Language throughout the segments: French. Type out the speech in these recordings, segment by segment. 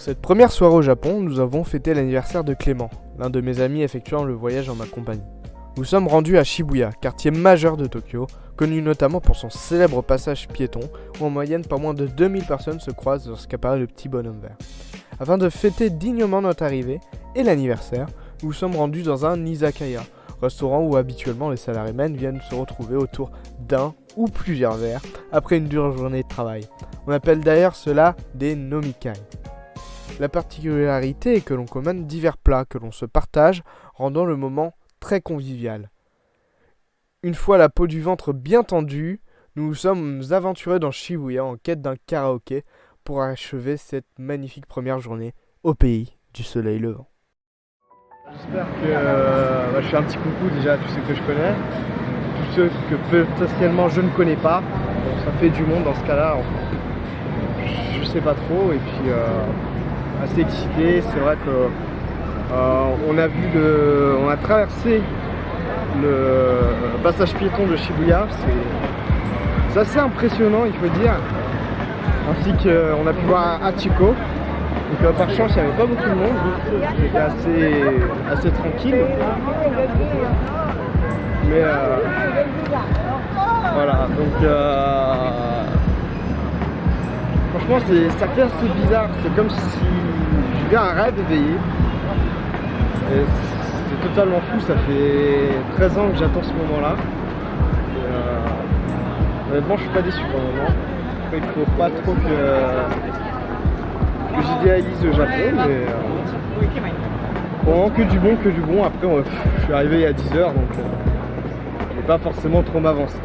Pour cette première soirée au Japon, nous avons fêté l'anniversaire de Clément, l'un de mes amis effectuant le voyage en ma compagnie. Nous sommes rendus à Shibuya, quartier majeur de Tokyo, connu notamment pour son célèbre passage piéton, où en moyenne pas moins de 2000 personnes se croisent lorsqu'apparaît le petit bonhomme vert. Afin de fêter dignement notre arrivée et l'anniversaire, nous sommes rendus dans un izakaya, restaurant où habituellement les salariés viennent se retrouver autour d'un ou plusieurs verres après une dure journée de travail. On appelle d'ailleurs cela des nomikai. La particularité est que l'on commande divers plats que l'on se partage, rendant le moment très convivial. Une fois la peau du ventre bien tendue, nous nous sommes aventurés dans Shibuya en quête d'un karaoké pour achever cette magnifique première journée au pays du soleil levant. J'espère que je fais un petit coucou déjà à tous ceux que je connais, tous ceux que potentiellement je ne connais pas. Bon, ça fait du monde dans ce cas-là, je sais pas trop, et puis assez excité. C'est vrai que on a traversé le passage piéton de Shibuya, c'est assez impressionnant, il faut dire, ainsi qu'on a pu voir Hachiko. Donc par chance il n'y avait pas beaucoup de monde, c'était assez tranquille. Mais voilà, donc franchement ça fait assez bizarre, c'est comme si je vivais un rêve éveillé. Et c'est totalement fou, ça fait 13 ans que j'attends ce moment-là. Honnêtement je suis pas déçu pour le moment. Après, il faut pas trop que j'idéalise le Japon, mais vraiment que du bon. Après je suis arrivé il y a 10 heures, donc je vais pas forcément trop m'avancer.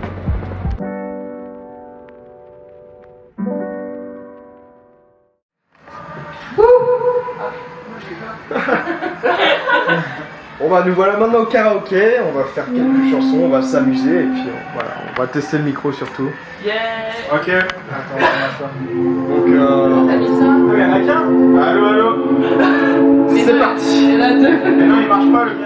Bon bah nous voilà maintenant au karaoké, on va faire quelques chansons, on va s'amuser et puis voilà, on va tester le micro surtout. Yeah. Ok. Attends, on va faire ça. Donc T'as mis ça? Ah, y'en a qu'un? Allô, allô. C'est parti. Il y en a deux. Mais non, il marche pas le mien.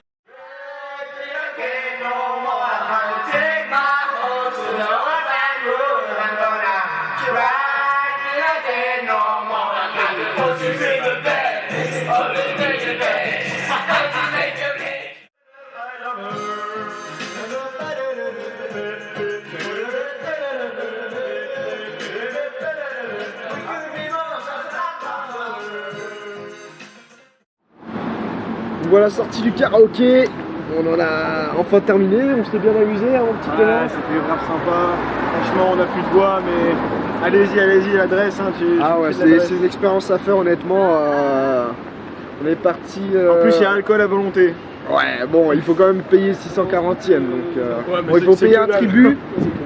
Voilà, sortie du karaoké, on en a enfin terminé, on s'est bien amusé, hein, mon petit Clément. Ouais, c'était grave sympa, franchement on n'a plus de voix, mais allez-y l'adresse, hein, Ah ouais, c'est une expérience à faire honnêtement, on est parti... En plus il y a alcool à volonté. Ouais, bon, il faut quand même payer 640 yens, donc ouais, bon, il faut payer un tribut,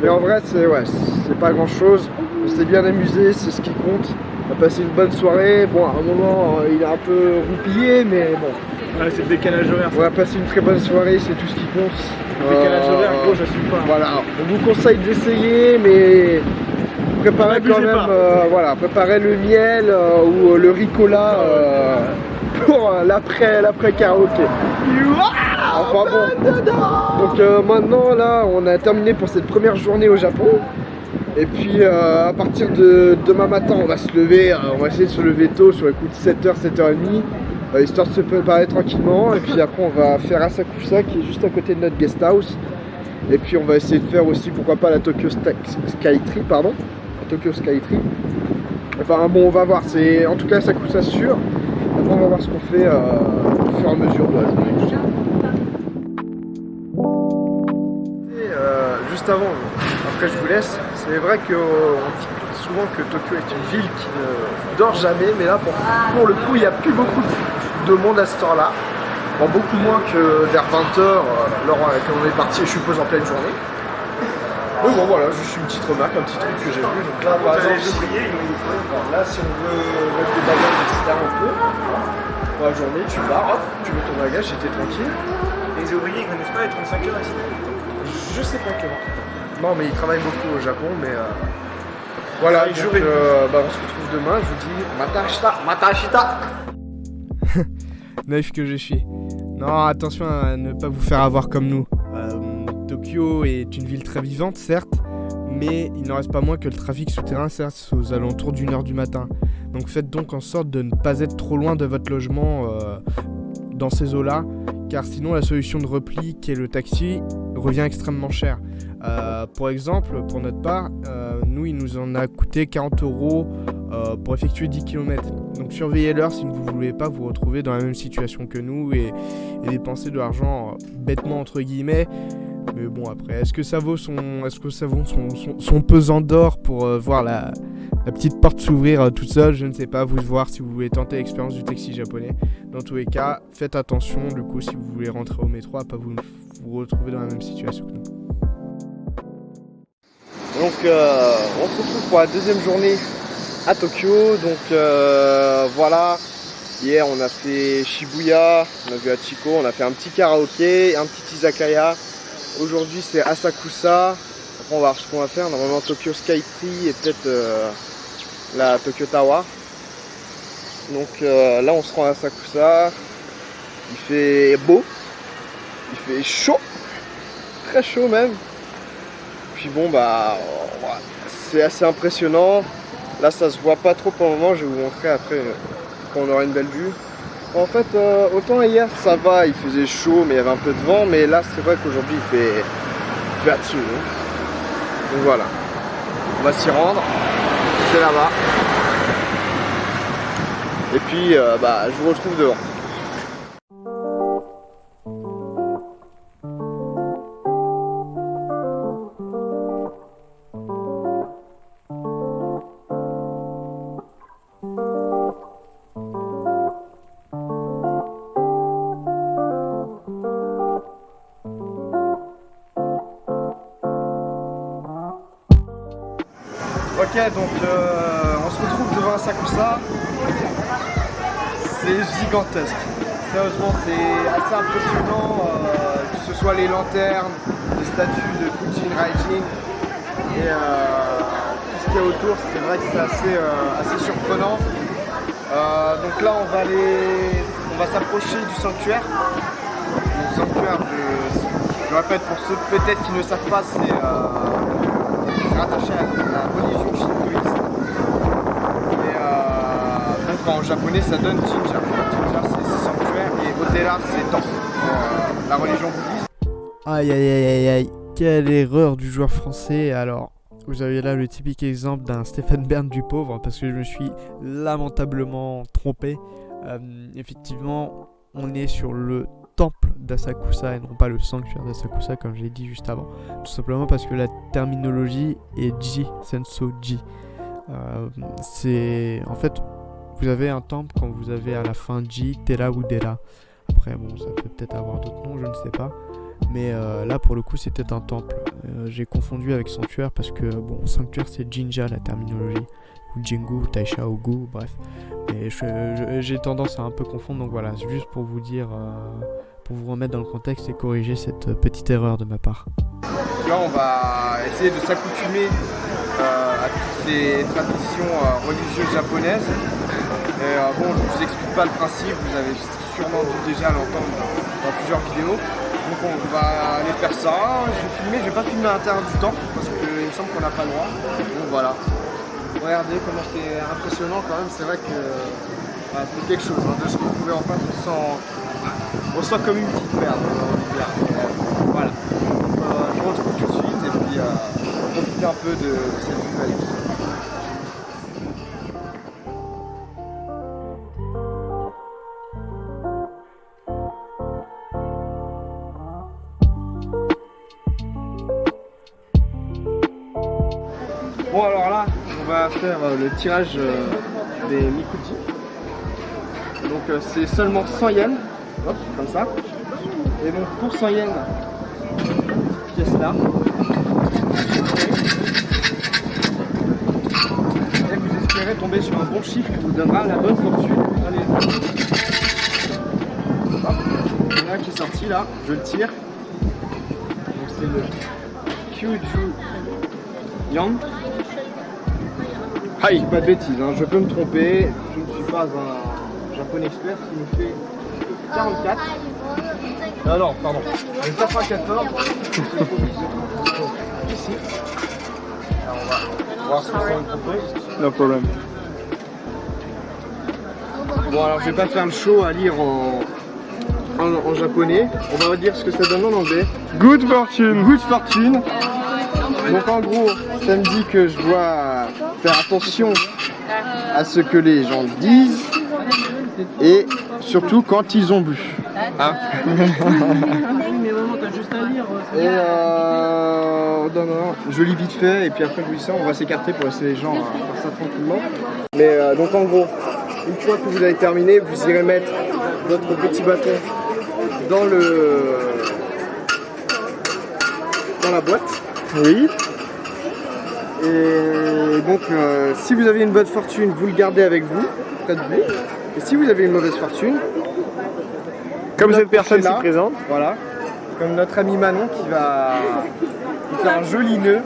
mais en vrai c'est pas grand chose, on s'est bien amusé, c'est ce qui compte. On a passé une bonne soirée, bon à un moment il est un peu roupillé, mais bon. Ouais, c'est le décalage horaire. On a passé une très bonne soirée, c'est tout ce qui compte. Le décalage horaire, gros, j'assume pas. Voilà, on vous conseille d'essayer, mais préparez quand même, préparez le miel ou le ricola pour l'après karaoké. Enfin bon. Donc maintenant là, on a terminé pour cette première journée au Japon. Et puis à partir de demain matin, on va se lever, on va essayer de se lever tôt sur les coups de 7h, 7h30. Histoire de se préparer tranquillement, et puis après on va faire Asakusa qui est juste à côté de notre guest house, et puis on va essayer de faire aussi pourquoi pas la Tokyo Skytree, enfin bon on va voir, c'est en tout cas Asakusa sûr, après on va voir ce qu'on fait au fur et à mesure de la journée. Juste avant, après je vous laisse, c'est vrai qu'on dit souvent que Tokyo est une ville qui ne dort jamais, mais là pour le coup il n'y a plus beaucoup de monde à cette heure-là. Bon, beaucoup moins que vers 20h, l'heure quand on est parti, je suppose en pleine journée. Mais bon voilà, juste une petite remarque, un petit truc que j'ai vu. Donc là par exemple, là si on veut mettre des bagages, etc. on peut. Pour la journée, tu pars, hop, tu mets ton bagage et t'es tranquille. Les ouvriers ils connaissent pas les 35 heures ici? Je sais pas comment. Non mais ils travaillent beaucoup au Japon, mais voilà, donc, on se retrouve demain, je vous dis matashita. Naïf que je suis. Non, attention à ne pas vous faire avoir comme nous. Tokyo est une ville très vivante, certes, mais il n'en reste pas moins que le trafic souterrain cesse aux alentours d'1h du matin. Donc faites donc en sorte de ne pas être trop loin de votre logement dans ces eaux-là, car sinon la solution de repli qui est le taxi revient extrêmement cher. Pour exemple, pour notre part, nous il nous en a coûté 40 € pour effectuer 10 km. Donc surveillez l'heure si vous ne voulez pas vous retrouver dans la même situation que nous et dépenser de l'argent bêtement entre guillemets. Mais bon, après, est-ce que ça vaut son pesant d'or pour voir la petite porte s'ouvrir toute seule? Je ne sais pas, vous voir si vous voulez tenter l'expérience du taxi japonais. Dans tous les cas, faites attention du coup si vous voulez rentrer au métro à pas vous retrouver dans la même situation que nous. Donc on se retrouve pour la deuxième journée à Tokyo. Donc voilà, hier on a fait Shibuya, on a vu Hachiko, on a fait un petit karaoké, un petit izakaya. Aujourd'hui c'est Asakusa. Après on va voir ce qu'on va faire. Normalement Tokyo Skytree et peut-être la Tokyo Tower. Donc là on se rend à Asakusa. Il fait beau, il fait chaud, très chaud même. Puis bon bah c'est assez impressionnant. Là ça se voit pas trop pour le moment, je vais vous montrer après quand on aura une belle vue. En fait autant hier ça va, il faisait chaud mais il y avait un peu de vent, mais là c'est vrai qu'aujourd'hui il fait là-dessus. Donc voilà, on va s'y rendre, c'est là-bas. Et puis je vous retrouve dehors. Ok, donc on se retrouve devant Asakusa. C'est gigantesque. Sérieusement, c'est assez impressionnant. Que ce soit les lanternes, les statues de Fujin Raijin et tout ce qu'il y a autour, c'est vrai que c'est assez surprenant. Donc là, on va s'approcher du sanctuaire. Le sanctuaire, je répète pour ceux peut-être qui ne savent pas, c'est rattaché à la religion shintoïste. Et donc en japonais ça donne Jinja. Jinja c'est sanctuaire et Otera c'est temple. La religion bouddhiste. Aïe aïe aïe aïe aïe, quelle erreur du joueur français. Alors, vous avez là le typique exemple d'un Stéphane Bern du pauvre, parce que je me suis lamentablement trompé. Effectivement, on est sur le temple d'Asakusa et non pas le sanctuaire d'Asakusa comme j'ai dit juste avant. Tout simplement parce que la terminologie est Ji, Senso Ji. C'est en fait vous avez un temple quand vous avez à la fin Ji, Tera ou Dera. Après bon ça peut peut-être avoir d'autres noms, je ne sais pas. Mais là pour le coup c'était un temple. J'ai confondu avec sanctuaire parce que bon sanctuaire c'est Jinja la terminologie. Ou Jingu, Taisha, Ogu, bref. Mais j'ai tendance à un peu confondre, donc voilà, c'est juste pour vous dire, pour vous remettre dans le contexte et corriger cette petite erreur de ma part. Là on va essayer de s'accoutumer à toutes ces traditions religieuses japonaises. Et bon, je ne vous explique pas le principe, vous avez sûrement dû déjà l'entendre dans plusieurs vidéos. Donc on va aller faire ça, je vais pas filmer à l'intérieur du temple parce qu'il me semble qu'on n'a pas le droit. Donc voilà. Regardez comment c'est impressionnant quand même, c'est vrai que c'est quelque chose, de ce que vous pouvez en face, on sent comme une petite merde, voilà. Je vous retrouve tout de suite et puis profiter un peu de cette nouvelle vie. Bon alors là, on va faire le tirage des Mikuji. Donc c'est seulement 100 yens, hop, comme ça. Et donc pour 100 yens, cette pièce là. Et vous espérez tomber sur un bon chiffre qui vous donnera la bonne fortune. Allez. Hop, il y en a un qui est sorti là, je le tire. Donc c'est le Kyuju Yang. Aïe, pas de bêtises, hein. Je peux me tromper, je ne suis pas un japonais expert qui me fait 44. Non, pardon, 94. Ici. voir ce que ça me propose. No problem. Bon, alors je vais pas faire le show à lire en japonais. On va dire ce que ça donne en anglais. Good fortune. Good fortune. Donc en gros, ça me dit que je dois faire attention à ce que les gens disent et surtout quand ils ont bu. Hein. Et non, je lis vite fait et puis après je lis ça, on va s'écarter pour laisser les gens faire ça tranquillement. Mais donc en gros, une fois que vous avez terminé, vous irez mettre votre petit bâton dans la boîte. Oui. Et donc si vous avez une bonne fortune, vous le gardez avec vous, près de vous. Et si vous avez une mauvaise fortune, Comme cette personne là, s'y présente. voilà, comme notre ami Manon qui va faire un joli nœud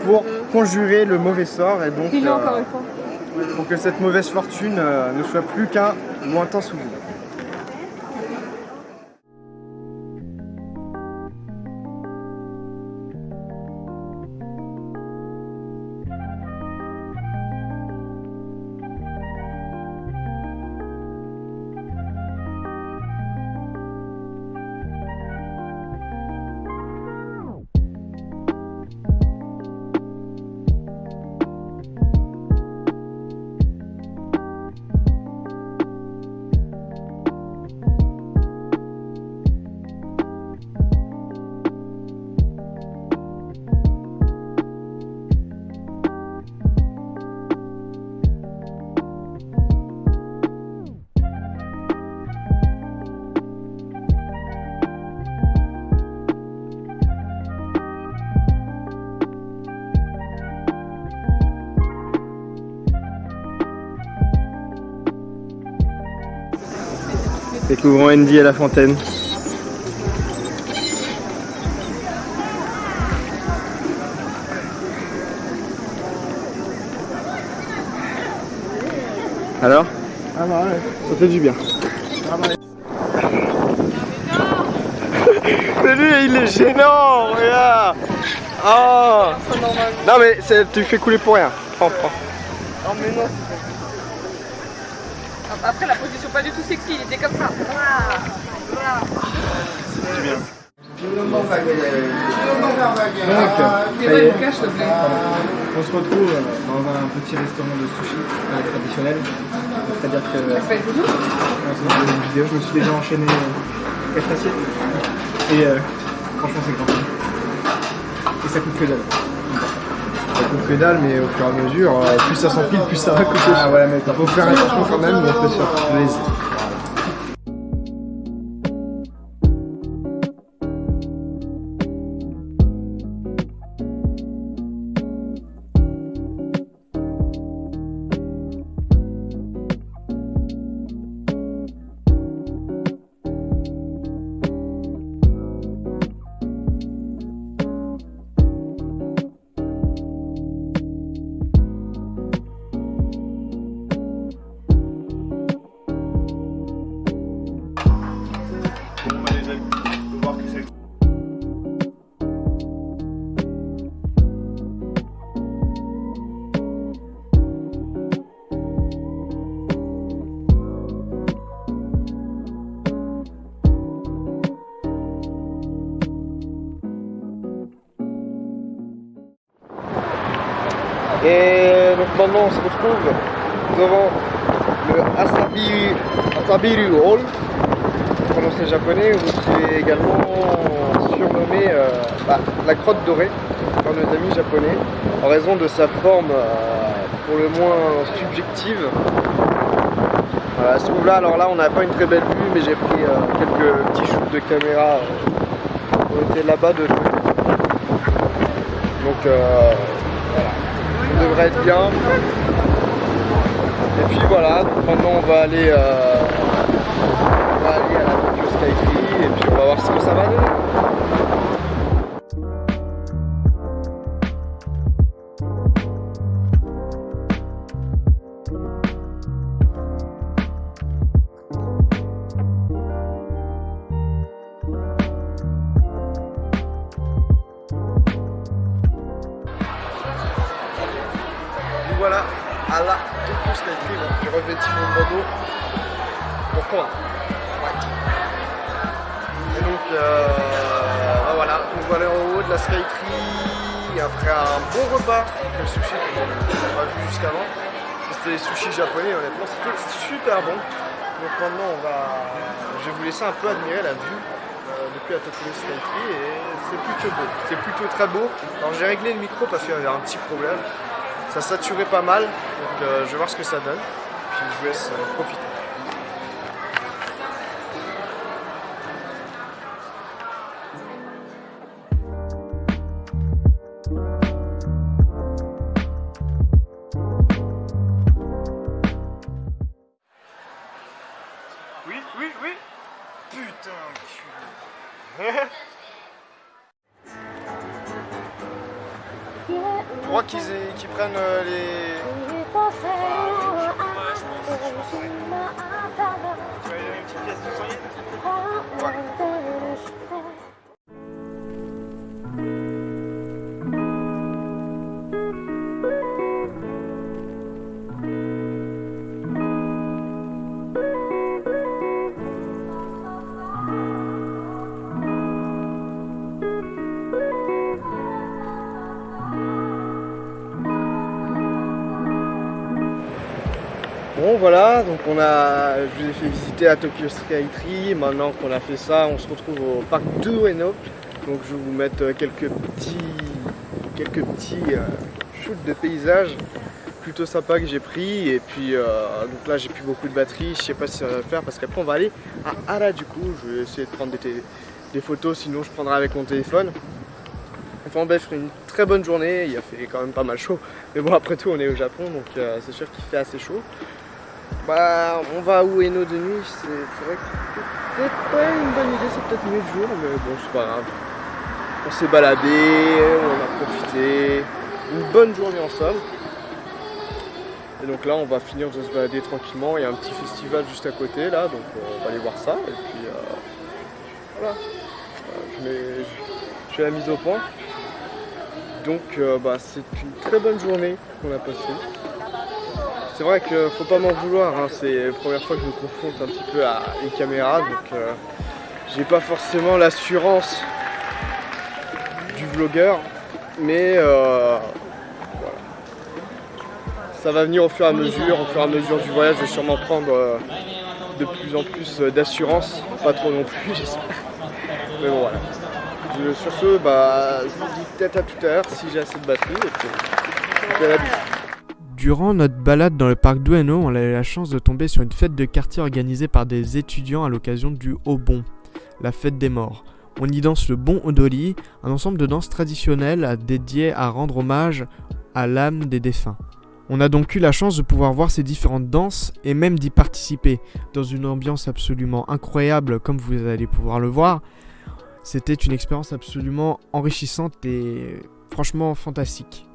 pour conjurer le mauvais sort et donc pour que cette mauvaise fortune ne soit plus qu'un lointain souvenir. Découvrons Andy à la fontaine. Alors? Ah bah ouais, ça fait du bien. Mais lui, il est gênant, regarde. Oh. Non mais tu fais couler pour rien. Prends. Non mais non. Après la position pas du tout sexy, il était comme ça. Donc, ça y est. On se retrouve dans un petit restaurant de sushi traditionnel. C'est-à-dire que dans une vidéo, je me suis déjà enchaîné 4 assiettes. Et franchement, c'est grand. Et ça coûte que dalle. Ça coûte que dalle, mais au fur et à mesure, plus ça s'empile, plus ça va coûter. Ah ouais, mais Il faut faire attention quand même, mais on peut se faire plaisir. Et donc maintenant on se retrouve devant le Asabiru Hall, prononcé japonais, qui est également surnommé la grotte dorée par nos amis japonais, en raison de sa forme pour le moins subjective. Voilà, elle se trouve là, alors là on n'a pas une très belle vue, mais j'ai pris quelques petits shoots de caméra, on était là-bas de donc voilà. Ça devrait être bien. Et puis voilà, donc maintenant on va aller à la Tokyo Skytree et puis on va voir ce que ça va donner. Skytree, donc j'ai revêtu mon bandeau. Pourquoi? Et donc voilà, on va aller en haut de la Skytree après un bon repas de sushi qu'on a vu jusqu'avant. C'était les sushis japonais, honnêtement c'était super bon. Donc maintenant je vais vous laisser un peu admirer la vue depuis la Tokyo Skytree et c'est plutôt beau, c'est plutôt très beau. Alors j'ai réglé le micro parce qu'il y avait un petit problème, ça saturait pas mal, donc je vais voir ce que ça donne, puis je vous laisse profiter. Oui. Putain, je crois qu'ils prennent les... Bon voilà, donc je vous ai fait visiter la Tokyo Skytree. Maintenant qu'on a fait ça, on se retrouve au parc de Ueno. Donc je vais vous mettre quelques petits shoots de paysages plutôt sympas que j'ai pris. Et puis donc là j'ai plus beaucoup de batterie, je sais pas si ça va le faire parce qu'après on va aller à Harajuku. Je vais essayer de prendre des photos, sinon je prendrai avec mon téléphone. Enfin bref, une très bonne journée, il a fait quand même pas mal chaud. Mais bon après tout on est au Japon donc c'est sûr qu'il fait assez chaud. Bah, on va à Ueno de nuit, c'est vrai que c'est peut-être pas une bonne idée, c'est peut-être mieux de jour, mais bon, c'est pas grave. On s'est baladé, on a profité, une bonne journée en somme. Et donc là, on va finir de se balader tranquillement, il y a un petit festival juste à côté là, donc on va aller voir ça. Et puis voilà, je fais la mise au point. Donc c'est une très bonne journée qu'on a passée. C'est vrai qu'il faut pas m'en vouloir, hein. C'est la première fois que je me confronte un petit peu à une caméra, donc j'ai pas forcément l'assurance du vlogueur, mais voilà. Ça va venir au fur et à mesure du voyage, je vais sûrement prendre de plus en plus d'assurance, pas trop non plus j'espère, mais bon voilà. Sur ce, je vous dis peut-être à tout à l'heure si j'ai assez de batterie, et puis je vais la bise. Durant notre balade dans le parc d'Ueno, on a eu la chance de tomber sur une fête de quartier organisée par des étudiants à l'occasion du Obon, la fête des morts. On y danse le Bon Odori, un ensemble de danses traditionnelles dédiées à rendre hommage à l'âme des défunts. On a donc eu la chance de pouvoir voir ces différentes danses et même d'y participer, dans une ambiance absolument incroyable comme vous allez pouvoir le voir. C'était une expérience absolument enrichissante et franchement fantastique.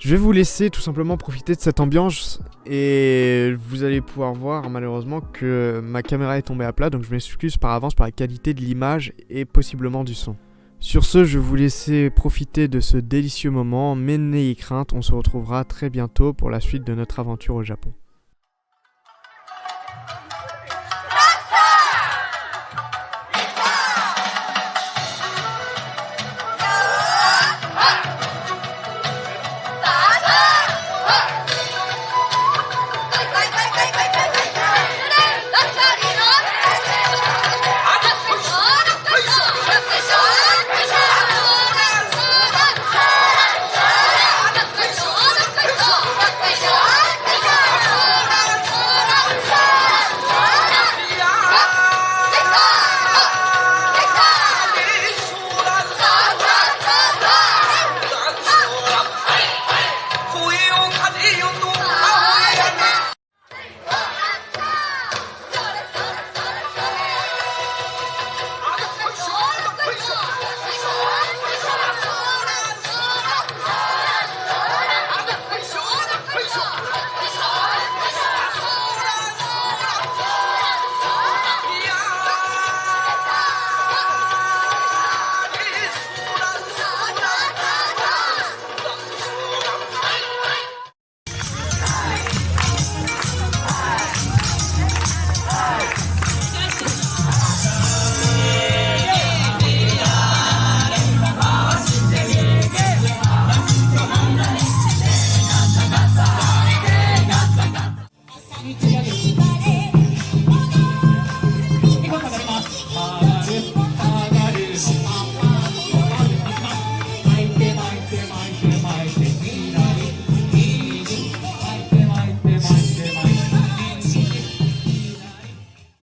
Je vais vous laisser tout simplement profiter de cette ambiance et vous allez pouvoir voir malheureusement que ma caméra est tombée à plat, donc je m'excuse par avance pour la qualité de l'image et possiblement du son. Sur ce, je vais vous laisser profiter de ce délicieux moment, mais n'ayez crainte, on se retrouvera très bientôt pour la suite de notre aventure au Japon.